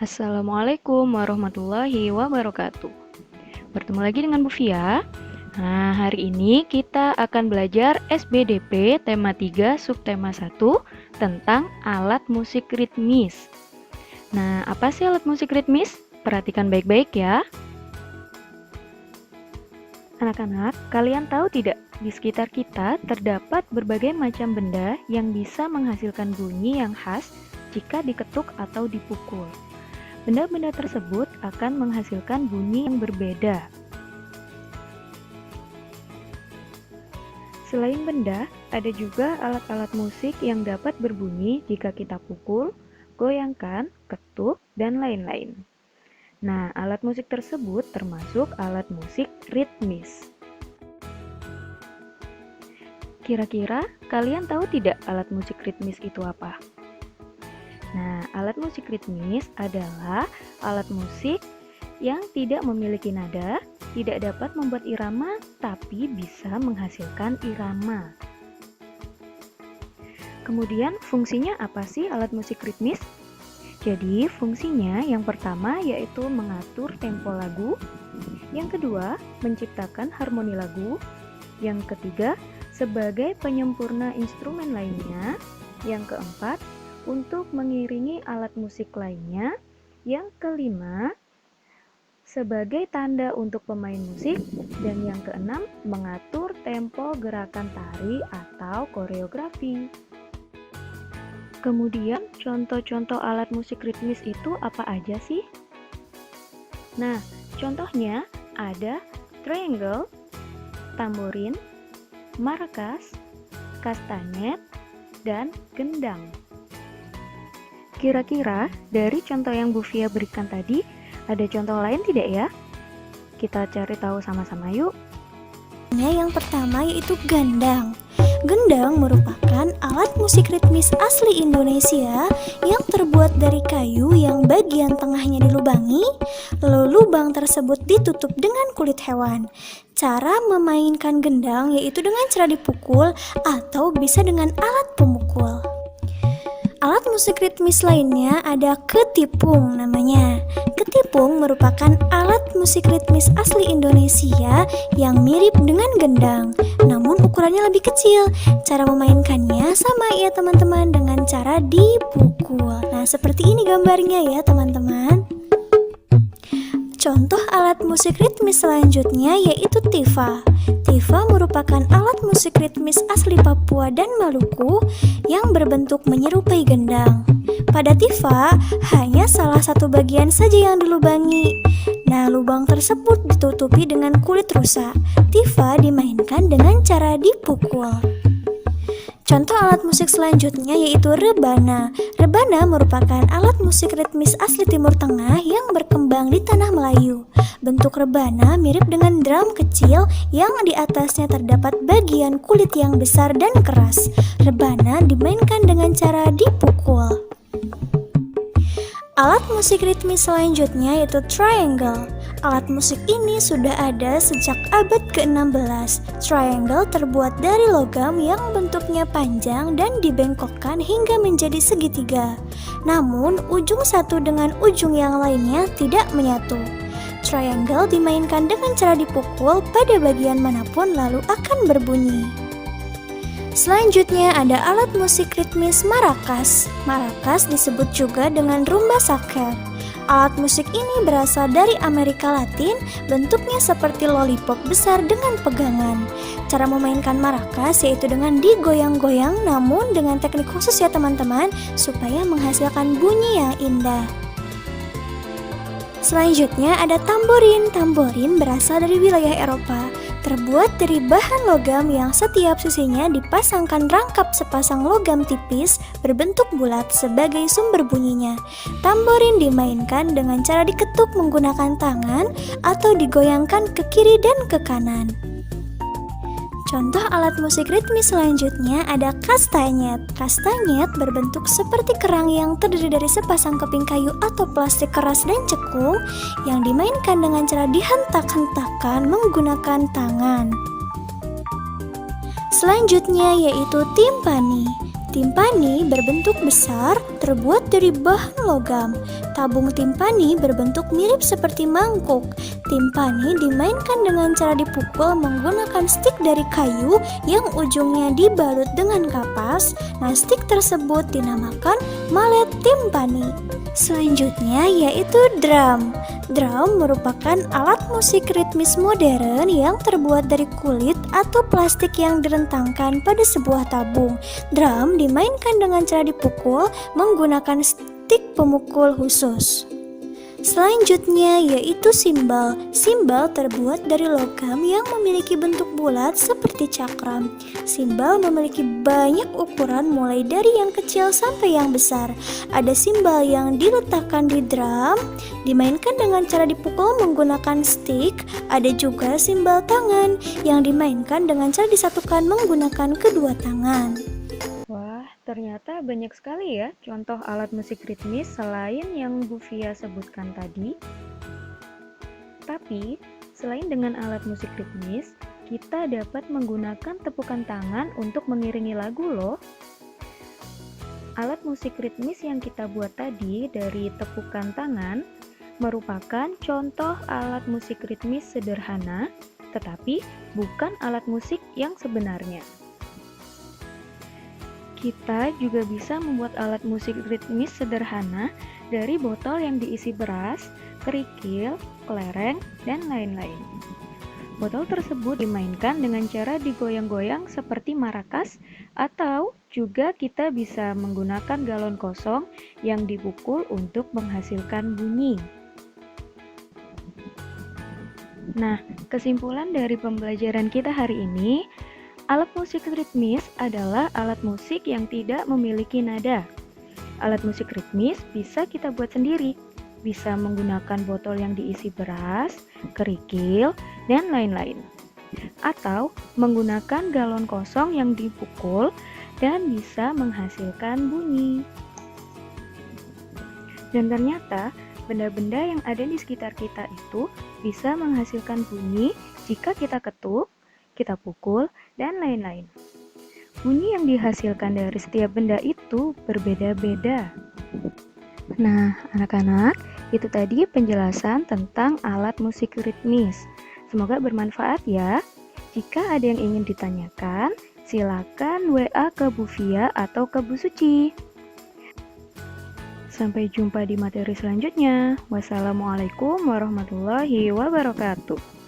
Assalamualaikum warahmatullahi wabarakatuh. Bertemu lagi dengan Bu Fia. Nah, hari ini kita akan belajar SBDP tema 3 subtema 1 tentang alat musik ritmis. Nah, apa sih alat musik ritmis? Perhatikan baik-baik ya. Anak-anak, kalian tahu tidak, di sekitar kita terdapat berbagai macam benda yang bisa menghasilkan bunyi yang khas jika diketuk atau dipukul. Benda-benda tersebut akan menghasilkan bunyi yang berbeda. Selain benda, ada juga alat-alat musik yang dapat berbunyi jika kita pukul, goyangkan, ketuk, dan lain-lain. Nah, alat musik tersebut termasuk alat musik ritmis. Kira-kira kalian tahu tidak alat musik ritmis itu apa? Nah, alat musik ritmis adalah alat musik yang tidak memiliki nada, tidak dapat membuat irama, tapi bisa menghasilkan irama. Kemudian, fungsinya apa sih alat musik ritmis? Jadi, fungsinya yang pertama yaitu mengatur tempo lagu, yang kedua, menciptakan harmoni lagu, yang ketiga, sebagai penyempurna instrumen lainnya, yang keempat, untuk mengiringi alat musik lainnya, yang kelima, sebagai tanda untuk pemain musik, dan yang keenam, mengatur tempo gerakan tari atau koreografi. Kemudian, contoh-contoh alat musik ritmis itu apa aja sih? Nah, contohnya ada triangle, tamborin, maracas, kastanyet, dan gendang. Kira-kira dari contoh yang Bu Fia berikan tadi, ada contoh lain tidak ya? Kita cari tahu sama-sama yuk. Yang pertama yaitu gendang. Gendang merupakan alat musik ritmis asli Indonesia yang terbuat dari kayu yang bagian tengahnya dilubangi, lalu lubang tersebut ditutup dengan kulit hewan. Cara memainkan gendang yaitu dengan cara dipukul atau bisa dengan alat pemukul. Alat musik ritmis lainnya ada ketipung namanya. Ketipung merupakan alat musik ritmis asli Indonesia yang mirip dengan gendang, namun ukurannya lebih kecil. Cara memainkannya sama ya teman-teman, dengan cara dipukul. Nah, seperti ini gambarnya ya teman-teman. Contoh alat musik ritmis selanjutnya yaitu tifa. Tifa merupakan alat musik ritmis asli Papua dan Maluku yang berbentuk menyerupai gendang. Pada tifa, hanya salah satu bagian saja yang dilubangi. Nah, lubang tersebut ditutupi dengan kulit rusa. Tifa dimainkan dengan cara dipukul. Contoh alat musik selanjutnya yaitu rebana. Rebana merupakan alat musik ritmis asli Timur Tengah yang berkembang di tanah Melayu. Bentuk rebana mirip dengan drum kecil yang di atasnya terdapat bagian kulit yang besar dan keras. Rebana dimainkan dengan cara dipukul. Alat musik ritmis selanjutnya yaitu triangle. Alat musik ini sudah ada sejak abad ke-16. Triangle terbuat dari logam yang bentuknya panjang dan dibengkokkan hingga menjadi segitiga. Namun, ujung satu dengan ujung yang lainnya tidak menyatu. Triangle dimainkan dengan cara dipukul pada bagian manapun lalu akan berbunyi. Selanjutnya ada alat musik ritmis maracas. Maracas disebut juga dengan rumba saker. Alat musik ini berasal dari Amerika Latin, bentuknya seperti lollipop besar dengan pegangan. Cara memainkan maracas yaitu dengan digoyang-goyang, namun dengan teknik khusus ya teman-teman, supaya menghasilkan bunyi yang indah. Selanjutnya ada tamborin. Tamborin berasal dari wilayah Eropa. Terbuat dari bahan logam yang setiap sisinya dipasangkan rangkap sepasang logam tipis berbentuk bulat sebagai sumber bunyinya. Tamborin dimainkan dengan cara diketuk menggunakan tangan atau digoyangkan ke kiri dan ke kanan. Contoh alat musik ritmis selanjutnya ada kastanyet. Kastanyet berbentuk seperti kerang yang terdiri dari sepasang keping kayu atau plastik keras dan cekung yang dimainkan dengan cara dihentak-hentakan menggunakan tangan. Selanjutnya yaitu timpani. Timpani berbentuk besar, terbuat dari bahan logam. Tabung timpani berbentuk mirip seperti mangkuk. Timpani dimainkan dengan cara dipukul menggunakan stik dari kayu yang ujungnya dibalut dengan kapas. Nah, stik tersebut dinamakan malet timpani. Selanjutnya yaitu drum. Drum merupakan alat musik ritmis modern yang terbuat dari kulit atau plastik yang direntangkan pada sebuah tabung. Drum dimainkan dengan cara dipukul menggunakan stik pemukul khusus. Selanjutnya yaitu simbal. Simbal terbuat dari logam yang memiliki bentuk bulat seperti cakram. Simbal memiliki banyak ukuran mulai dari yang kecil sampai yang besar. Ada simbal yang diletakkan di drum, dimainkan dengan cara dipukul menggunakan stick. Ada juga simbal tangan yang dimainkan dengan cara disatukan menggunakan kedua tangan. Wah, ternyata banyak sekali ya contoh alat musik ritmis selain yang Bu Fia sebutkan tadi. Tapi, selain dengan alat musik ritmis, kita dapat menggunakan tepukan tangan untuk mengiringi lagu loh. Alat musik ritmis yang kita buat tadi dari tepukan tangan merupakan contoh alat musik ritmis sederhana, tetapi bukan alat musik yang sebenarnya. Kita juga bisa membuat alat musik ritmis sederhana dari botol yang diisi beras, kerikil, kelereng, dan lain-lain. Botol tersebut dimainkan dengan cara digoyang-goyang seperti marakas, atau juga kita bisa menggunakan galon kosong yang dipukul untuk menghasilkan bunyi. Nah, kesimpulan dari pembelajaran kita hari ini, alat musik ritmis adalah alat musik yang tidak memiliki nada. Alat musik ritmis bisa kita buat sendiri, bisa menggunakan botol yang diisi beras, kerikil, dan lain-lain. Atau menggunakan galon kosong yang dipukul dan bisa menghasilkan bunyi. Dan ternyata, benda-benda yang ada di sekitar kita itu bisa menghasilkan bunyi jika kita ketuk, kita pukul, dan lain-lain. Bunyi yang dihasilkan dari setiap benda itu berbeda-beda. Nah, anak-anak, itu tadi penjelasan tentang alat musik ritmis. Semoga bermanfaat ya. Jika ada yang ingin ditanyakan, silakan WA ke Bu Fia atau ke Bu Suci. Sampai jumpa di materi selanjutnya. Wassalamualaikum warahmatullahi wabarakatuh.